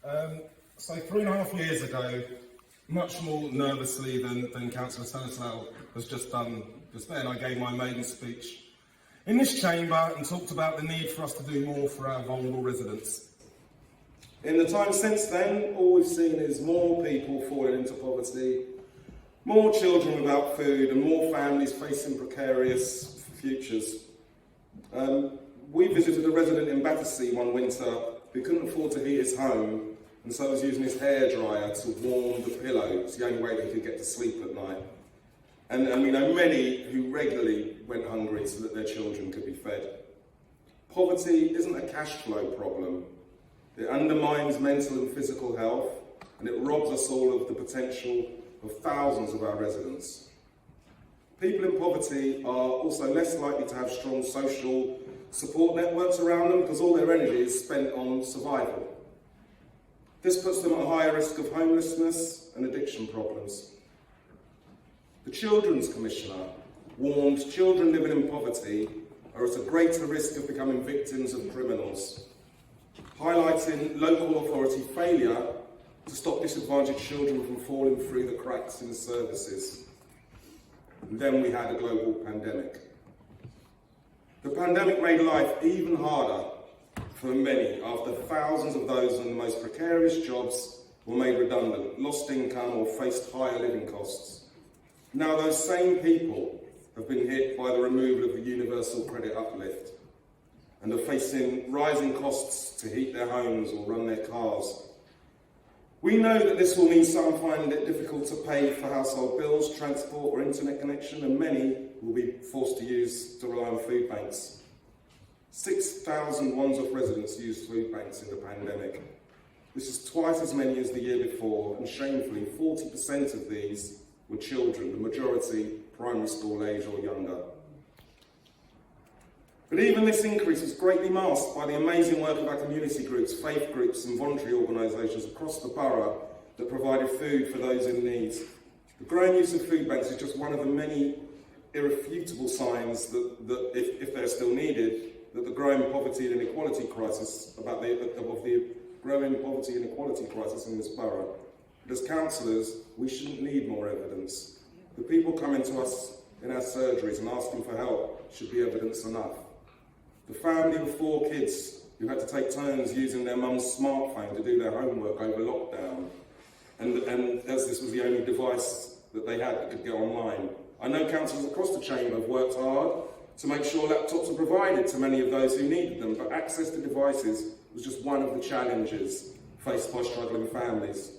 So 3.5 years ago, much more nervously than Councillor Turnstile has just done just then, I gave my maiden speech in this chamber and talked about the need for us to do more for our vulnerable residents. In the time since then, all we've seen is more people falling into poverty, more children without food, and more families facing precarious futures. We visited a resident in Battersea one winter who couldn't afford to heat his home, and so was using his hairdryer to warm the pillow. It's the only way that he could get to sleep at night. And we know many who regularly went hungry so that their children could be fed. Poverty isn't a cash flow problem. It undermines mental and physical health, and it robs us all of the potential of thousands of our residents. People in poverty are also less likely to have strong social support networks around them because all their energy is spent on survival. This puts them at a higher risk of homelessness and addiction problems. The Children's Commissioner warned children living in poverty are at a greater risk of becoming victims of criminals, highlighting local authority failure to stop disadvantaged children from falling through the cracks in services. And then we had a global pandemic. The pandemic made life even harder for many after thousands of those in the most precarious jobs were made redundant, lost income or faced higher living costs. Now those same people have been hit by the removal of the universal credit uplift and are facing rising costs to heat their homes or run their cars. We know that this will mean some find it difficult to pay for household bills, transport or internet connection, and many will be forced to rely on food banks. 6,000 Wandsworth residents used food banks in the pandemic. This is twice as many as the year before, and shamefully 40% of these were children, the majority primary school age or younger. But even this increase was greatly masked by the amazing work of our community groups, faith groups and voluntary organisations across the borough that provided food for those in need. The growing use of food banks is just one of the many irrefutable signs that if they're still needed, that the growing poverty and inequality crisis, of the growing poverty and inequality crisis in this borough. But as councillors, we shouldn't need more evidence. The people coming to us in our surgeries and asking for help should be evidence enough. The family with 4 kids who had to take turns using their mum's smartphone to do their homework over lockdown, and as this was the only device that they had that could get online. I know councillors across the chamber have worked hard to make sure laptops are provided to many of those who needed them, but access to devices was just one of the challenges faced by struggling families.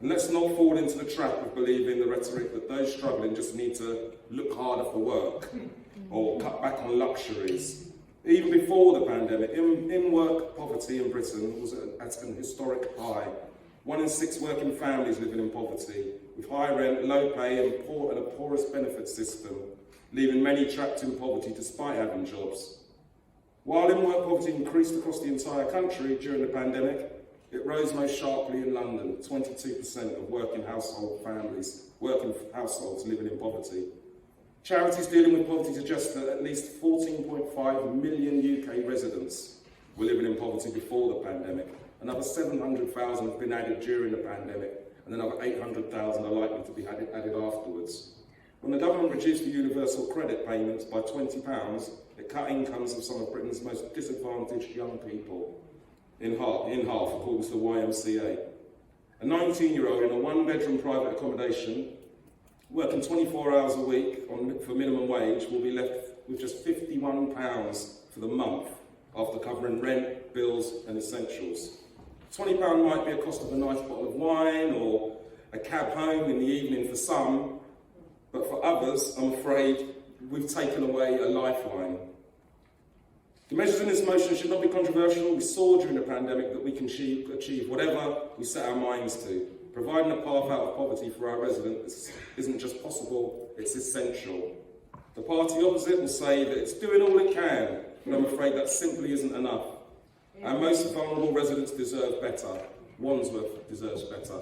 And let's not fall into the trap of believing the rhetoric that those struggling just need to look harder for work or cut back on luxuries. Even before the pandemic, in-work poverty in Britain was at an historic high. 1 in 6 working families living in poverty, with high rent, low pay and a porous benefit system, leaving many trapped in poverty despite having jobs. While in-work poverty increased across the entire country during the pandemic, it rose most sharply in London. 22% of working households living in poverty. Charities dealing with poverty suggest that at least 14.5 million UK residents were living in poverty before the pandemic. Another 700,000 have been added during the pandemic, and another 800,000 are likely to be added afterwards. When the government reduced the universal credit payments by £20, it cut incomes of some of Britain's most disadvantaged young people in half, according to the YMCA. A 19-year-old in a 1-bedroom private accommodation, working 24 hours a week for minimum wage, will be left with just £51 for the month after covering rent, bills and essentials. £20 might be a cost of a nice bottle of wine or a cab home in the evening for some, but for others, I'm afraid, we've taken away a lifeline. The measures in this motion should not be controversial. We saw during the pandemic that we can achieve whatever we set our minds to. Providing a path out of poverty for our residents isn't just possible, it's essential. The party opposite will say that it's doing all it can, but I'm afraid that simply isn't enough. Our most vulnerable residents deserve better. Wandsworth deserves better.